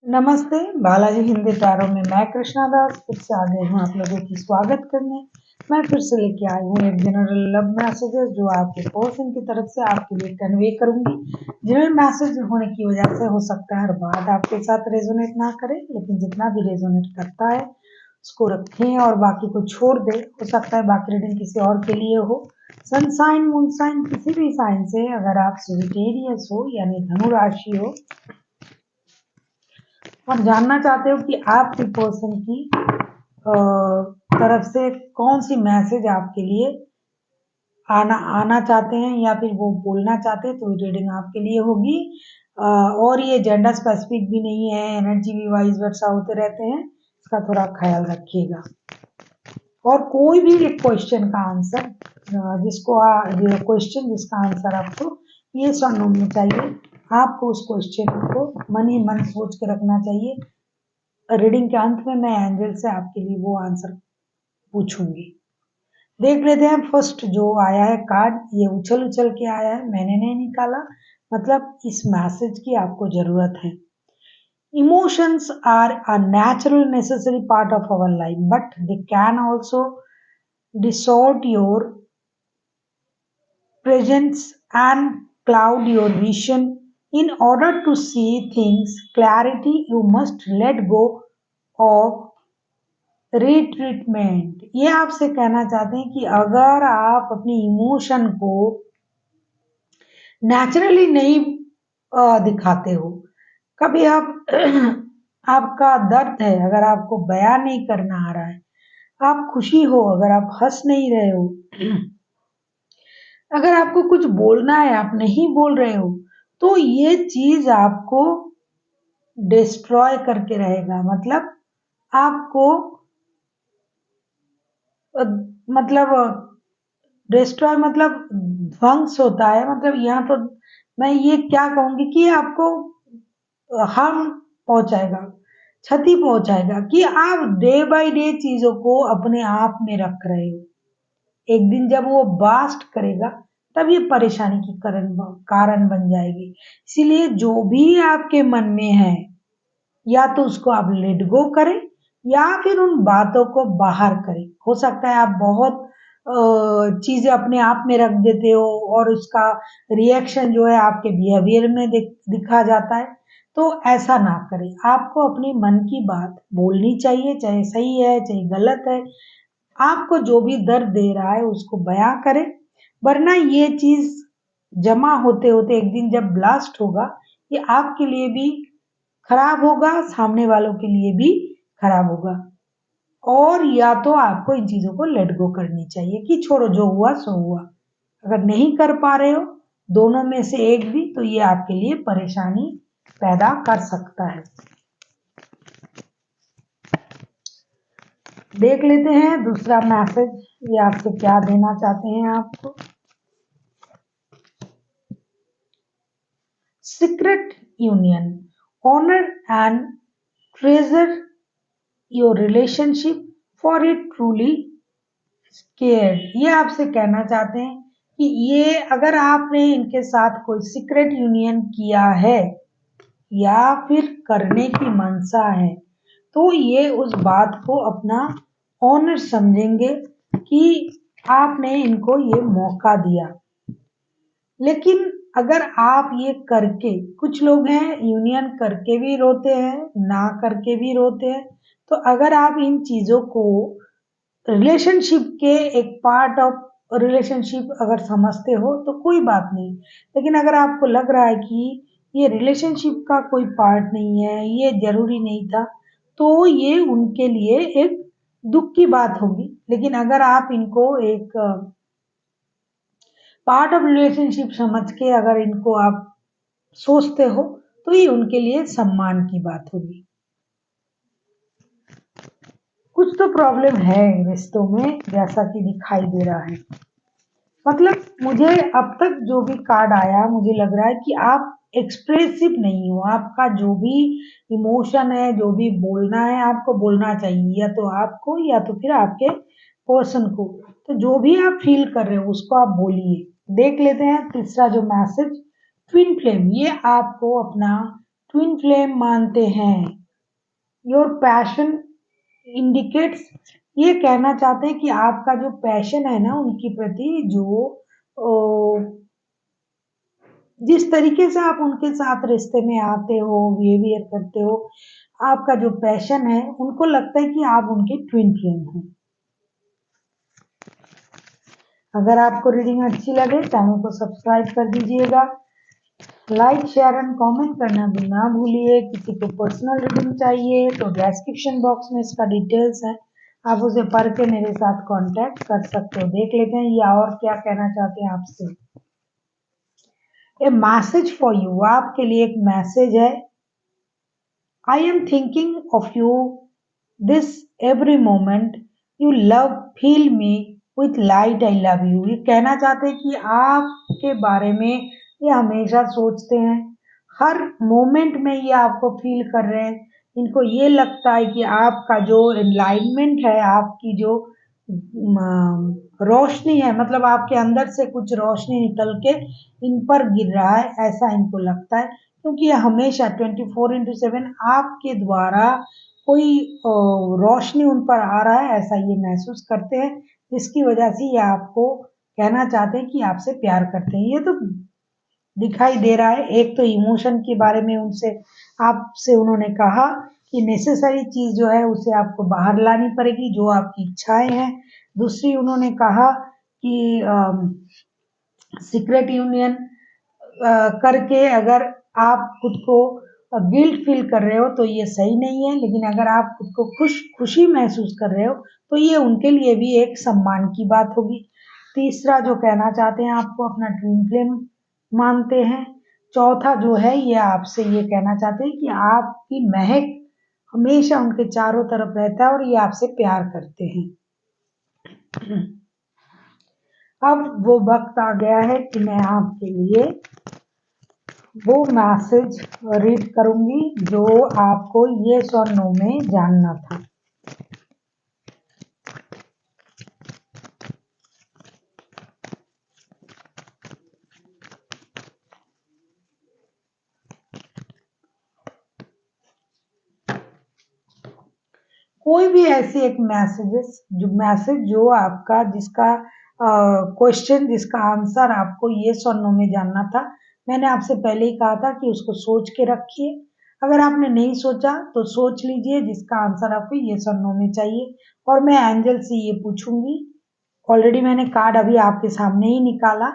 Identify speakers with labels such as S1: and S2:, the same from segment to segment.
S1: नमस्ते, बालाजी हिंदी टैरो में मैं कृष्णा दास फिर से आ गई हूँ आप लोगों की स्वागत करने। मैं फिर से लेके आई हूँ एक जनरल लव मैसेजेस जो आपके पर्सन की तरफ से आपके लिए कन्वे करूंगी। जनरल मैसेज होने की वजह से हो सकता है हर बात आपके साथ रेजोनेट ना करे, लेकिन जितना भी रेजोनेट करता है उसको रखें और बाकी को छोड़ दे। हो सकता है बाकी रीडिंग किसी और के लिए हो। सन साइन मून साइन किसी भी साइन से अगर आप सेजिटेरियस हो यानी धनु राशि हो और जानना चाहते हो कि आपके पर्सन की तरफ से कौन सी मैसेज आपके लिए आना चाहते हैं या फिर वो बोलना चाहते हैं, तो रीडिंग आपके लिए होगी। और ये जेंडर स्पेसिफिक भी नहीं है, एनर्जी भी वाइज वर्सा होते रहते हैं, इसका थोड़ा ख्याल रखिएगा। और कोई भी एक क्वेश्चन का आंसर जिसका आंसर आपको ये नो में चाहिए, आपको उस क्वेश्चन को मन ही मन सोच के रखना चाहिए। रीडिंग के अंत में मैं एंजल से आपके लिए वो आंसर पूछूंगी। देख लेते हैं फर्स्ट जो आया है कार्ड, ये उछल उछल के आया है, मैंने नहीं निकाला, मतलब इस मैसेज की आपको जरूरत है। Emotions are a natural necessary part of our life, but they can also distort your presence and cloud your vision. In order to see things clarity, you must let go of रिट्रीटमेंट। ये आपसे कहना चाहते हैं कि अगर आप अपनी emotion को नेचुरली नहीं दिखाते हो, कभी आप आपका दर्द है अगर आपको बयान नहीं करना आ रहा है, आप खुशी हो अगर आप हंस नहीं रहे हो, अगर आपको कुछ बोलना है आप नहीं बोल रहे हो, तो ये चीज आपको डिस्ट्रॉय करके रहेगा। मतलब आपको मतलब डिस्ट्रॉय मतलब ध्वंस होता है। मतलब यहाँ तो मैं ये क्या कहूंगी कि आपको हार्म पहुंचाएगा, क्षति पहुंचाएगा कि आप डे बाय डे चीजों को अपने आप में रख रहे हो। एक दिन जब वो बास्ट करेगा तब ये परेशानी की कारण बन जाएगी। इसीलिए जो भी आपके मन में है या तो उसको आप लेट गो करें या फिर उन बातों को बाहर करें। हो सकता है आप बहुत चीजें अपने आप में रख देते हो और उसका रिएक्शन जो है आपके बिहेवियर में दिखा जाता है, तो ऐसा ना करें। आपको अपने मन की बात बोलनी चाहिए, चाहे सही है चाहे गलत है। आपको जो भी दर्द दे रहा है उसको बयां करें, वरना ये चीज जमा होते होते एक दिन जब ब्लास्ट होगा, ये आपके लिए भी खराब होगा, सामने वालों के लिए भी खराब होगा। और या तो आपको इन चीजों को लेट गो करनी चाहिए कि छोड़ो, जो हुआ सो हुआ। अगर नहीं कर पा रहे हो दोनों में से एक भी, तो ये आपके लिए परेशानी पैदा कर सकता है। देख लेते हैं दूसरा मैसेज, ये आपसे क्या देना चाहते हैं आपको। Secret union, honour and treasure your relationship for it truly care. ये आपसे कहना चाहते हैं कि ये अगर आपने इनके साथ कोई सीक्रेट यूनियन किया है या फिर करने की मंशा है, तो ये उस बात को अपना ऑनर समझेंगे कि आपने इनको ये मौका दिया। लेकिन अगर आप ये करके, कुछ लोग हैं यूनियन करके भी रोते हैं, ना करके भी रोते हैं, तो अगर आप इन चीजों को रिलेशनशिप के एक पार्ट ऑफ रिलेशनशिप अगर समझते हो तो कोई बात नहीं। लेकिन अगर आपको लग रहा है कि ये रिलेशनशिप का कोई पार्ट नहीं है, ये जरूरी नहीं था, तो ये उनके लिए एक दुख की बात होगी। लेकिन अगर आप इनको एक पार्ट ऑफ रिलेशनशिप समझ के अगर इनको आप सोचते हो, तो ये उनके लिए सम्मान की बात होगी। कुछ तो प्रॉब्लम है रिश्तों में जैसा कि दिखाई दे रहा है। मतलब मुझे अब तक जो भी कार्ड आया, मुझे लग रहा है कि आप एक्सप्रेसिव नहीं हो। आपका जो भी इमोशन है, जो भी बोलना है, आपको बोलना चाहिए, या तो आपको या तो फिर आपके पर्सन को। तो जो भी आप फील कर रहे हो उसको आप बोलिए। देख लेते हैं तीसरा जो मैसेज, ट्विन फ्लेम। ये आपको अपना ट्विन फ्लेम मानते हैं। योर पैशन इंडिकेट्स, ये कहना चाहते हैं कि आपका जो पैशन है ना उनके प्रति, जो जिस तरीके से आप उनके साथ रिश्ते में आते हो, बिहेवियर करते हो, आपका जो पैशन है, उनको लगता है कि आप उनके ट्विन फ्लेम हैं। अगर आपको रीडिंग अच्छी लगे चैनल को सब्सक्राइब कर दीजिएगा, लाइक शेयर एंड कमेंट करना भी ना भूलिए। किसी को पर्सनल रीडिंग चाहिए तो डिस्क्रिप्शन बॉक्स में इसका डिटेल्स है, आप उसे पढ़ के मेरे साथ कांटेक्ट कर सकते हो। देख लेते हैं ये और क्या कहना चाहते हैं आपसे। ए मैसेज फॉर यू, आपके लिए एक मैसेज है। I am thinking of you this every moment, you love feel me with light, I love you. ये कहना चाहते हैं कि आपके बारे में ये हमेशा सोचते हैं, हर मोमेंट में ये आपको फील कर रहे हैं। इनको ये लगता है कि आपका जो एनलाइटमेंट है, आपकी जो रोशनी है, मतलब आपके अंदर से कुछ रोशनी निकल के इन पर गिर रहा है, ऐसा इनको लगता है। क्योंकि ये हमेशा 24/7 आपके द्वारा कोई रोशनी उन पर आ रहा है, ऐसा ये महसूस करते हैं, जिसकी वजह से ये आपको कहना चाहते हैं कि आपसे प्यार करते हैं। ये तो दिखाई दे रहा है। एक तो इमोशन के बारे में उनसे आपसे उन्होंने कहा कि नेसेसरी चीज जो है उसे आपको बाहर लानी पड़ेगी, जो आपकी इच्छाएं हैं। दूसरी उन्होंने कहा कि सीक्रेट यूनियन करके अगर आप खुद को गिल्ट फील कर रहे हो तो ये सही नहीं है, लेकिन अगर आप खुद को खुशी महसूस कर रहे हो तो ये उनके लिए भी एक सम्मान की बात होगी। तीसरा जो कहना चाहते हैं, आपको अपना ट्विन फ्लेम मानते हैं। चौथा जो है ये आपसे ये कहना चाहते हैं कि आपकी महक हमेशा उनके चारों तरफ रहता है और ये आपसे प्यार करते हैं। अब वो वक्त आ गया है कि मैं आपके लिए वो मैसेज रीड करूंगी जो आपको येस और नो में जानना था। कोई भी ऐसी एक मैसेज जो आपका जिसका क्वेश्चन जिसका आंसर आपको येस और नो में जानना था, मैंने आपसे पहले ही कहा था कि उसको सोच के रखिए। अगर आपने नहीं सोचा तो सोच लीजिए जिसका आंसर आपको येस और नो में चाहिए, और मैं एंजल से ये पूछूंगी। ऑलरेडी मैंने कार्ड अभी आपके सामने ही निकाला।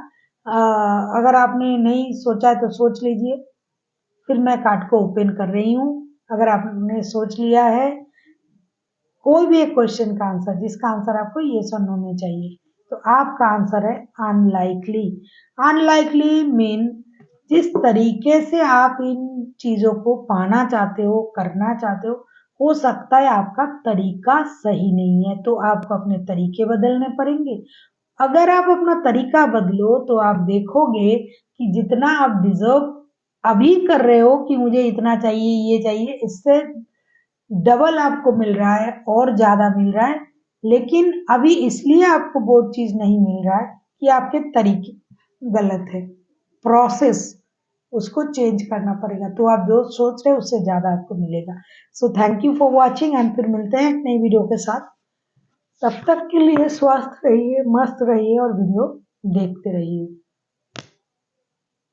S1: अगर आपने नहीं सोचा है तो सोच लीजिए, फिर मैं कार्ड को ओपन कर रही हूँ। अगर आपने सोच लिया है कोई भी एक क्वेश्चन का आंसर जिसका आंसर आपको येस और नो में चाहिए, तो आपका आंसर है अनलाइकली। अनलाइकली मीन जिस तरीके से आप इन चीजों को पाना चाहते हो, करना चाहते हो सकता है आपका तरीका सही नहीं है, तो आपको अपने तरीके बदलने पड़ेंगे। अगर आप अपना तरीका बदलो तो आप देखोगे कि जितना आप डिजर्व अभी कर रहे हो कि मुझे इतना चाहिए, ये चाहिए, इससे डबल आपको मिल रहा है और ज्यादा मिल रहा है। लेकिन अभी इसलिए आपको वो चीज नहीं मिल रहा है कि आपके तरीके गलत है। प्रोसेस उसको चेंज करना पड़ेगा, तो आप जो सोच रहे हो उससे ज्यादा आपको मिलेगा। So thank you for watching and फिर मिलते हैं एक नई वीडियो के साथ। तब तक के लिए स्वस्थ रहिए, मस्त रहिए और वीडियो देखते रहिए।